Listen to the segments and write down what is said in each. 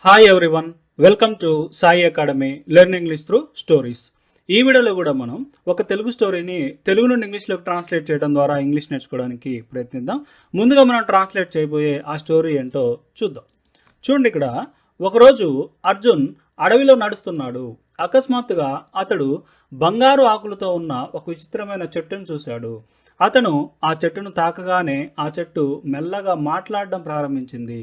Hi everyone, welcome to Sai academy learn English through stories. ఈ వీడియోలో కూడా మనం ఒక తెలుగు స్టోరీని తెలుగు నుండి ఇంగ్లీష్లోకి ట్రాన్స్లేట్ చేయడం ద్వారా ఇంగ్లీష్ నేర్చుకోవడానికి ప్రయత్నిద్దాం. ముందుగా మనం ట్రాన్స్లేట్ చేయబోయే ఆ స్టోరీ ఏంటో చూద్దాం. చూడండి, ఇక్కడ ఒకరోజు అర్జున్ అడవిలో నడుస్తున్నాడు. అకస్మాత్తుగా అతడు బంగారు ఆకులతో ఉన్న ఒక విచిత్రమైన చెట్టును చూశాడు. అతను ఆ చెట్టును తాకగానే ఆ చెట్టు మెల్లగా మాట్లాడడం ప్రారంభించింది.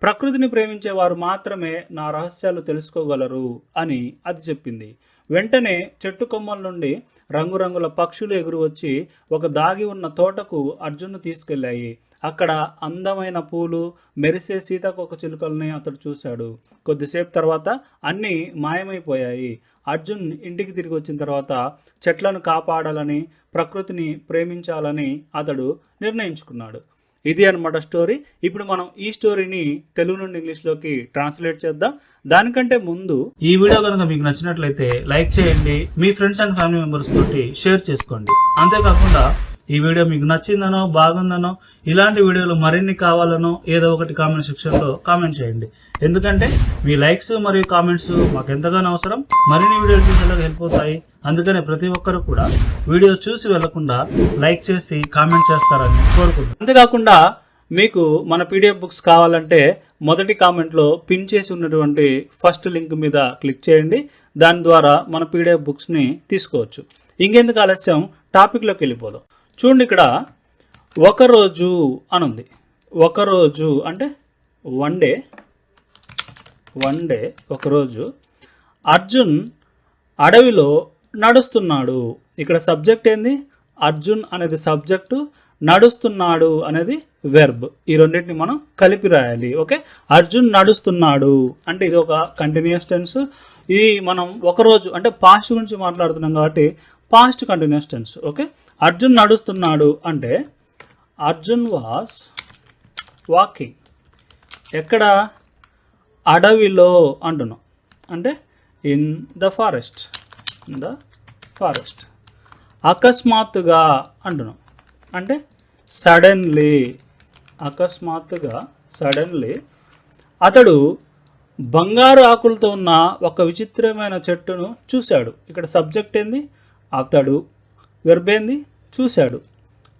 ప్రకృతిని ప్రేమించే వారు మాత్రమే నా రహస్యాలు తెలుసుకోగలరు అని అది చెప్పింది. వెంటనే చెట్టు కొమ్మల నుండి రంగురంగుల పక్షులు ఎగురు వచ్చి ఒక దాగి ఉన్న తోటకు అర్జున్ను తీసుకెళ్లాయి. అక్కడ అందమైన పూలు, మెరిసే సీతాకోక చిలుకల్ని అతడు చూశాడు. కొద్దిసేపు తర్వాత అన్నీ మాయమైపోయాయి. అర్జున్ ఇంటికి తిరిగి వచ్చిన తర్వాత చెట్లను కాపాడాలని, ప్రకృతిని ప్రేమించాలని అతడు నిర్ణయించుకున్నాడు. ఇది అన్నమాట స్టోరీ. ఇప్పుడు మనం ఈ స్టోరీని తెలుగు నుండి ఇంగ్లీష్లోకి ట్రాన్స్లేట్ చేద్దాం. దానికంటే ముందు ఈ వీడియో కనుక మీకు నచ్చినట్లయితే లైక్ చేయండి, మీ ఫ్రెండ్స్ అండ్ ఫ్యామిలీ మెంబర్స్ తోటి షేర్ చేసుకోండి. అంతేకాకుండా ఈ వీడియో మీకు నచ్చిందనో, బాగుందనో, ఇలాంటి వీడియోలు మరిన్ని కావాలనో ఏదో ఒకటి కామెంట్ సెక్షన్లో కామెంట్ చేయండి. ఎందుకంటే మీ లైక్స్ మరియు కామెంట్స్ మాకు ఎంతగానో అవసరం, మరిన్ని వీడియోలు చూసేలాగా హెల్ప్ అవుతాయి. అందుకనే ప్రతి ఒక్కరు కూడా వీడియో చూసి వెళ్లకుండా లైక్ చేసి కామెంట్ చేస్తారని కోరుకుంటున్నాను. అంతేకాకుండా మీకు మన పీడిఎఫ్ బుక్స్ కావాలంటే మొదటి కామెంట్లో పిన్ చేసి ఉన్నటువంటి ఫస్ట్ లింక్ మీద క్లిక్ చేయండి. దాని ద్వారా మన పీడిఎఫ్ బుక్స్ని తీసుకోవచ్చు. ఇంకెందుకు ఆలస్యం, టాపిక్లోకి వెళ్ళిపోదాం. చూడండి, ఇక్కడ ఒకరోజు అనుంది. ఒకరోజు అంటే వన్ డే ఒకరోజు అర్జున్ అడవిలో నడుస్తున్నాడు. ఇక్కడ సబ్జెక్ట్ ఏంది? అర్జున్ అనేది సబ్జెక్టు, నడుస్తున్నాడు అనేది వెర్బ్. ఈ రెండింటిని మనం కలిపి రాయాలి. ఓకే, అర్జున్ నడుస్తున్నాడు అంటే ఇది ఒక కంటిన్యూస్ టెన్స్. ఇది మనం ఒకరోజు అంటే పాస్ట్ గురించి మాట్లాడుతున్నాం కాబట్టి past continuous tense. Okay, Arjun నడుస్తున్నాడు అంటే అర్జున్ వాస్ వాకింగ్. ఎక్కడ? అడవిలో అంటున్నాం అంటే ఇన్ ద ఫారెస్ట్. అకస్మాత్తుగా అంటున్నాం అంటే సడన్లీ. సడన్లీ అతడు బంగారు ఆకులతో ఉన్న ఒక విచిత్రమైన చెట్టును చూశాడు. ఇక్కడ సబ్జెక్ట్ ఏంది? అతడు. వెర్బ్ ఏంది? చూశాడు.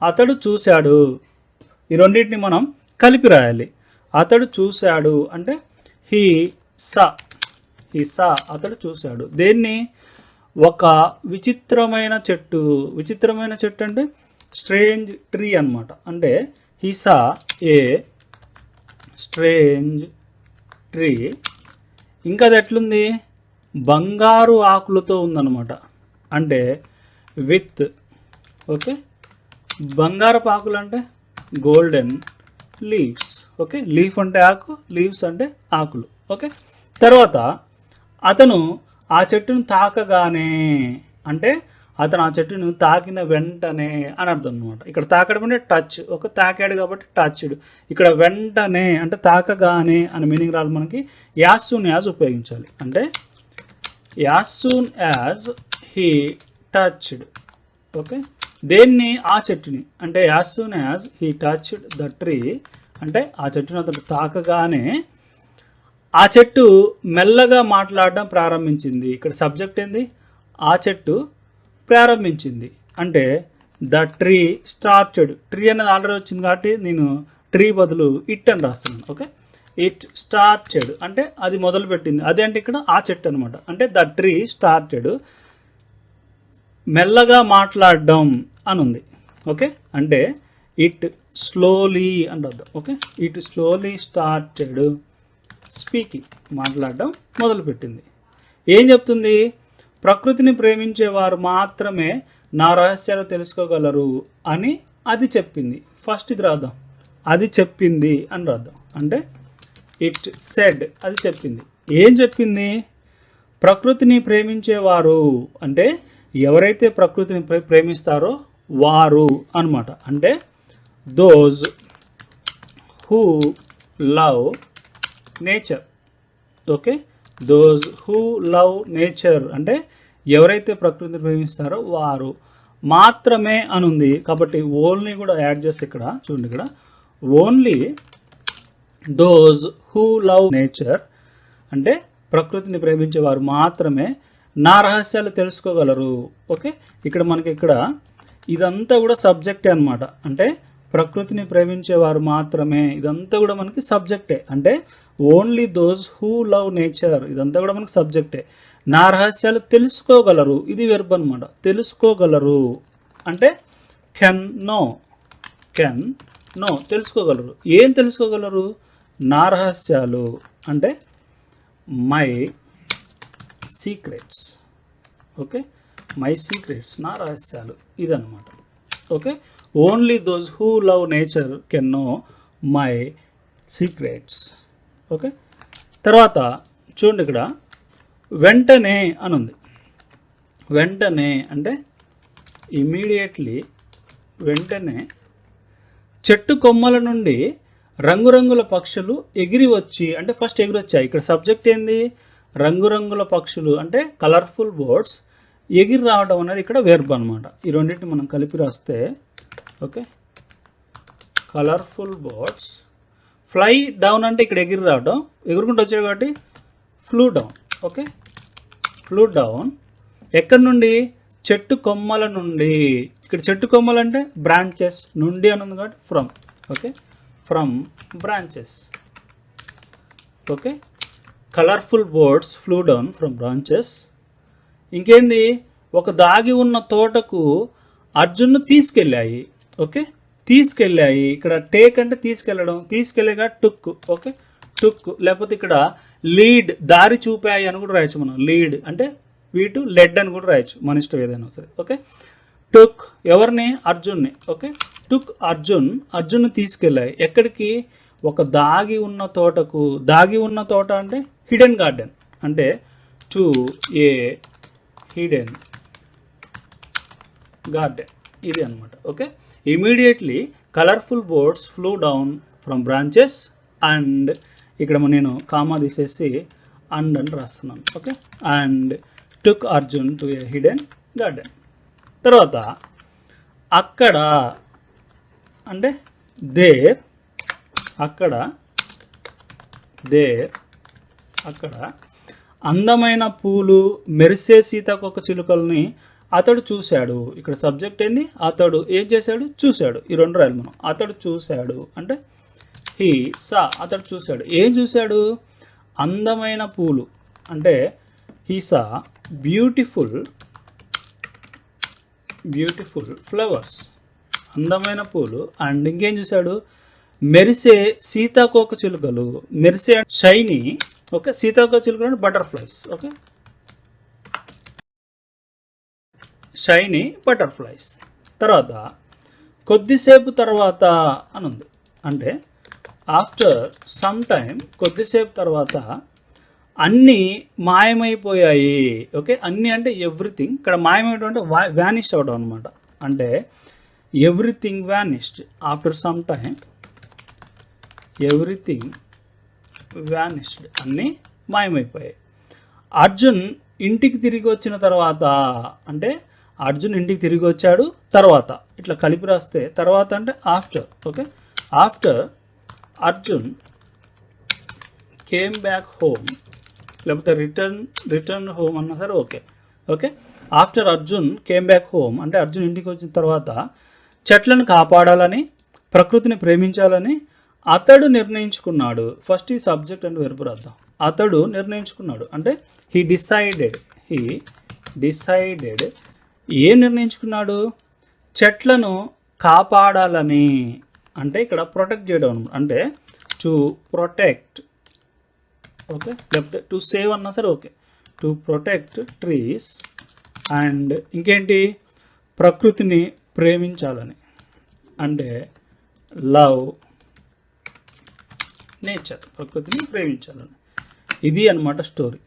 అతడు చూశాడు. ఈ రెండింటిని మనం కలిపి రాయాలి. అతడు చూశాడు అంటే హీ సా. అతడు చూశాడు. దేన్ని? ఒక విచిత్రమైన చెట్టు. విచిత్రమైన చెట్టు అంటే స్ట్రేంజ్ ట్రీ అన్నమాట. అంటే he saw A strange tree. ఇంకా అది ఎట్లుంది? బంగారు ఆకులతో ఉందన్నమాట. అంటే విత్. ఓకే, బంగారపు ఆకులు అంటే గోల్డెన్ లీవ్స్. ఓకే, లీఫ్ అంటే ఆకు, లీవ్స్ అంటే ఆకులు. ఓకే, తర్వాత అతను ఆ చెట్టును తాకగానే అంటే అతను ఆ చెట్టును తాకిన వెంటనే అని అర్థం అనమాట. ఇక్కడ తాకడం అంటే టచ్. ఒక తాకాడు కాబట్టి టచ్డ్. ఇక్కడ వెంటనే అంటే తాకగానే అని మీనింగ్ రాదు మనకి. యాజ్ సూన్ యాజ్ ఉపయోగించాలి. అంటే as soon as he touched. Okay, దేన్ని? ఆ చెట్టుని. అంటే as soon as he touched the tree అంటే ఆ చెట్టును అతను తాకగానే ఆ చెట్టు మెల్లగా మాట్లాడడం ప్రారంభించింది. ఇక్కడ సబ్జెక్ట్ ఏంది? ఆ చెట్టు ప్రారంభించింది అంటే ద ట్రీ స్టార్టెడ్. ట్రీ అనేది ఆల్రెడీ వచ్చింది కాబట్టి నేను ట్రీ బదులు ఇట్ అని రాస్తున్నాను. ఓకే, ఇట్ స్టార్టెడ్ అంటే అది మొదలుపెట్టింది. అదే అంటే ఇక్కడ ఆ చెట్టు అనమాట. అంటే ద ట్రీ స్టార్టెడ్ మెల్లగా మాట్లాడడం అని ఉంది. ఓకే, అంటే ఇట్ స్లోలీ అని అర్థం. Okay, it slowly started speaking. మాట్లాడడం మొదలుపెట్టింది. ఏం చెప్తుంది? ప్రకృతిని ప్రేమించేవారు మాత్రమే నా రహస్యాలు తెలుసుకోగలరు అని అది చెప్పింది. ఫస్ట్ ఇది రాద్దాం. అది చెప్పింది అని రాద్దాం. అంటే ఇట్ సెడ్. అది చెప్పింది. ఏం చెప్పింది? ప్రకృతిని ప్రేమించేవారు అంటే ఎవరైతే ప్రకృతిని ప్రేమిస్తారో వారు అన్నమాట. అంటే those who love nature. Okay, those who love nature అంటే ఎవరైతే ప్రకృతిని ప్రేమిస్తారో వారు మాత్రమే అని ఉంది కాబట్టి ఓన్లీ కూడా యాడ్ చేస్తే ఇక్కడ చూడండి, ఇక్కడ only those who love nature అంటే ప్రకృతిని ప్రేమించే వారు మాత్రమే నా రహస్యాలు తెలుసుకోగలరు. ఓకే, ఇక్కడ మనకి ఇక్కడ ఇదంతా కూడా సబ్జెక్టే అనమాట. అంటే ప్రకృతిని ప్రేమించేవారు మాత్రమే, ఇదంతా కూడా మనకి సబ్జెక్టే. అంటే only those who love nature, ఇదంతా కూడా మనకి సబ్జెక్టే. నా రహస్యాలు తెలుసుకోగలరు, ఇది వెర్బ్ అనమాట. తెలుసుకోగలరు అంటే కెన్ నో తెలుసుకోగలరు. ఏం తెలుసుకోగలరు? నా రహస్యాలు అంటే my secrets. Okay, my secrets, నా రహస్యాలు, ఇదన్నమాట. Okay, only those who love nature can know my secrets. Okay, తర్వాత చూడండి, ఇక్కడ వెంటనే అని ఉంది. వెంటనే అంటే ఇమీడియట్లీ, వెంటనే చెట్టు కొమ్మల నుండి రంగురంగుల పక్షులు ఎగిరి వచ్చి, అంటే ఫస్ట్ ఎగిరి వచ్చాయి. ఇక్కడ సబ్జెక్ట్ ఏంది? రంగురంగుల పక్షులు అంటే కలర్ఫుల్ బర్డ్స్ ఎగిరి రావడం అనేది ఇక్కడ వెర్బ్ అనమాట. ఈ రెండింటిని మనం కలిపి రాస్తే okay, colourful birds fly down అంటే ఇక్కడ ఎగిరి రావడం, ఎగురుకుంటూ వచ్చాయి కాబట్టి flu down. Okay, flu down ఎక్కడి నుండి? చెట్టు కొమ్మల నుండి. ఇక్కడ చెట్టు కొమ్మలు అంటే బ్రాంచెస్ నుండి అని ఉంది కాబట్టి from. Okay, from branches. Okay, colourful birds flew down from branches. ఇంకేంది? ఒక దాగి ఉన్న తోటకు అర్జున్ను తీసుకెళ్ళాయి. ఓకే, తీసుకెళ్ళాయి. ఇక్కడ టేక్ అంటే తీసుకెళ్ళడం, తీసుకెళ్ళగా టుక్. ఓకే, టుక్. లేకపోతే ఇక్కడ లీడ్, దారి చూపాయి అని కూడా రాయొచ్చు మనం. లీడ్ అంటే వీటు లెడ్ అని కూడా రాయొచ్చు, మన ఇష్టం ఏదైనా సరే. ఓకే, టుక్ ఎవరిని? అర్జున్ని. ఓకే, టుక్ అర్జున్ని తీసుకెళ్ళాయి. ఎక్కడికి? ఒక దాగి ఉన్న తోటకు. దాగి ఉన్న తోట అంటే హిడెన్ గార్డెన్, అంటే టు ఏ హిడెన్ గార్డెన్, ఇది అనమాట. Okay, immediately colourful birds flew down from branches and, ఇక్కడ నేను కామా తీసేసి అండ్ అని రాస్తున్నాను. Okay, and took Arjun to a hidden garden. తర్వాత అక్కడ అంటే దేర్, అక్కడ అక్కడ అందమైన పూలు మెరిసే సీతాకోక చిలుకల్ని అతడు చూశాడు. ఇక్కడ సబ్జెక్ట్ ఏంది? అతడు ఏం చేశాడు? చూశాడు. ఈ రెండు రాయాలి మనం. అతడు చూశాడు అంటే హీ సా, అతడు చూశాడు. ఏం చూశాడు? అందమైన పూలు అంటే హీ సా బ్యూటిఫుల్ ఫ్లవర్స్, అందమైన పూలు. అండ్ ఇంకేం చూశాడు? మెరిసే సీతాకోక చిలుకలు. మెరిసే షైనీ. ఓకే, సీతాకోక చిలుకలు అంటే బటర్ఫ్లైస్. Okay, shiny butterflies. తర్వాత కొద్దిసేపు తర్వాత అని ఉంది. అంటే ఆఫ్టర్ సమ్ టైం, కొద్దిసేపు తర్వాత అన్నీ మాయమైపోయాయి. ఓకే, అన్నీ అంటే ఎవ్రీథింగ్. ఇక్కడ మాయమైపోవడం అంటే వ్యానిష్ అవడం అనమాట. అంటే everything vanished. After some time everything vanished, అన్నీ మాయమైపోయాయి. అర్జున్ ఇంటికి తిరిగి వచ్చిన తర్వాత అంటే అర్జున్ ఇంటికి తిరిగి వచ్చాడు తర్వాత, ఇట్లా కలిపి రాస్తే తర్వాత అంటే after. Okay, after Arjun came back home, లేకపోతే రిటర్న్ హోమ్ అన్నా సరే okay. Okay, after Arjun came back home అంటే అర్జున్ ఇంటికి వచ్చిన తర్వాత చెట్లను కాపాడాలని, ప్రకృతిని ప్రేమించాలని అతడు నిర్ణయించుకున్నాడు. ఫస్ట్ ఈ సబ్జెక్ట్ అండ్ వెర్బ్ రాద్దాం. అతడు నిర్ణయించుకున్నాడు అంటే హీ డిసైడెడ్. ఏం నిర్ణయించుకున్నాడు? చెట్లను కాపాడాలని. అంటే ఇక్కడ ప్రొటెక్ట్ చేయడం అంటే టు ప్రొటెక్ట్. ఓకే, లేకపోతే టు సేవ్ అన్నా సరే okay. To protect trees. And ఇంకేంటి? ప్రకృతిని ప్రేమించాలని అంటే లవ్ నేచర్, ప్రకృతిని ప్రేమించాలని. ఇది అన్నమాట స్టోరీ.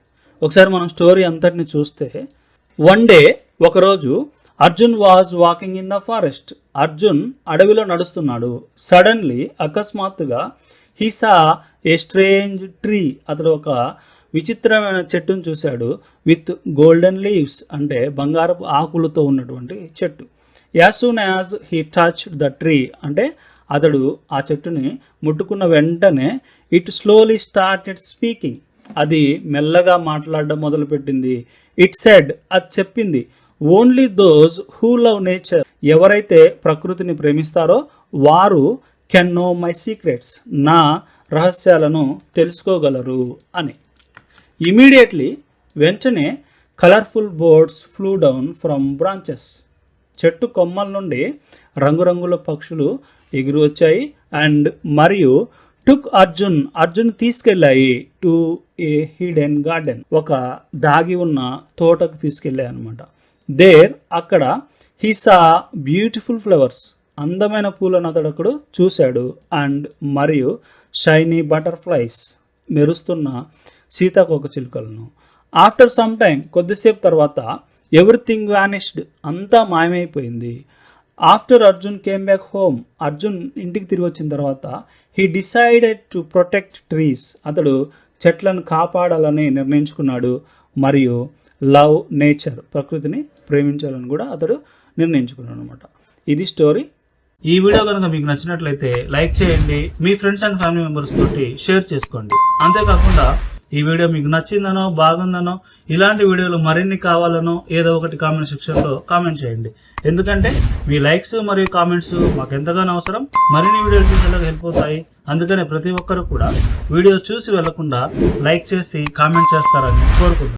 ఒకసారి మనం స్టోరీ అంతటిని చూస్తే, వన్ డే, ఒకరోజు Arjun was walking in the forest. Arjun అడవిలో నడుస్తున్నాడు. సడన్లీ, అకస్మాత్తుగా, he saw A strange tree, అతడు ఒక విచిత్రమైన చెట్టును చూశాడు. విత్ గోల్డెన్ లీవ్స్ అంటే బంగారపు ఆకులతో ఉన్నటువంటి చెట్టు. As soon as he touched the tree అంటే అతడు ఆ చెట్టుని ముట్టుకున్న వెంటనే ఇట్ స్లోలీ స్టార్టెడ్ స్పీకింగ్. అది మెల్లగా మాట్లాడడం మొదలుపెట్టింది. ఇట్ సెడ్, అది చెప్పింది, only those who love nature, ఎవరైతే ప్రకృతిని ప్రేమిస్తారో వారు కెన్ నో మై సీక్రెట్స్, నా రహస్యాలను తెలుసుకోగలరు అని. ఇమీడియట్లీ, వెంటనే colourful birds flew down from branches, చెట్టు కొమ్మల నుండి రంగురంగుల పక్షులు ఎగురు వచ్చాయి. అండ్ మరియు టుక్ అర్జున్ తీసుకెళ్ళాయి టు ఏ హిడెన్ గార్డెన్, ఒక దాగి ఉన్న తోటకు తీసుకెళ్ళాయి అనమాట. దేర్, అక్కడ హీ సా బ్యూటిఫుల్ ఫ్లవర్స్, అందమైన పూలను అతడు చూశాడు. అండ్ మరియు షైనీ బటర్ఫ్లైస్, మెరుస్తున్న సీతాకోక చిలుకలను. ఆఫ్టర్ సమ్ టైమ్, కొద్దిసేపు తర్వాత, ఎవ్రీథింగ్ వానిష్డ్, అంతా మాయమైపోయింది. After Arjun came back home, Arjun ఇంటికి తిరిగి వచ్చిన తర్వాత, he decided to protect trees, అతడు చెట్లను కాపాడాలని నిర్ణయించుకున్నాడు. మరియు లవ్ నేచర్, ప్రకృతిని ప్రేమించాలని కూడా అతడు నిర్ణయించుకున్నాడు అనమాట. ఇది స్టోరీ. ఈ వీడియో కనుక మీకు నచ్చినట్లయితే లైక్ చేయండి, మీ ఫ్రెండ్స్ అండ్ ఫ్యామిలీ మెంబర్స్ తోటి షేర్ చేసుకోండి. అంతేకాకుండా ఈ వీడియో మీకు నచ్చిందనో బాగుందనో ఇలాంటి వీడియోలు మరిన్ని కావాలనో ఏదో ఒకటి కామెంట్ సెక్షన్లో కామెంట్ చేయండి. ఎందుకంటే మీ లైక్స్ మరియు కామెంట్స్ మాకు ఎంతగానో అవసరం, మరిన్ని వీడియోలు చూసేలాగా హెల్ప్ అవుతాయి. అందుకనే ప్రతి ఒక్కరు కూడా వీడియో చూసి వెళ్లకుండా లైక్ చేసి కామెంట్ చేస్తారని కోరుకుంటున్నాను.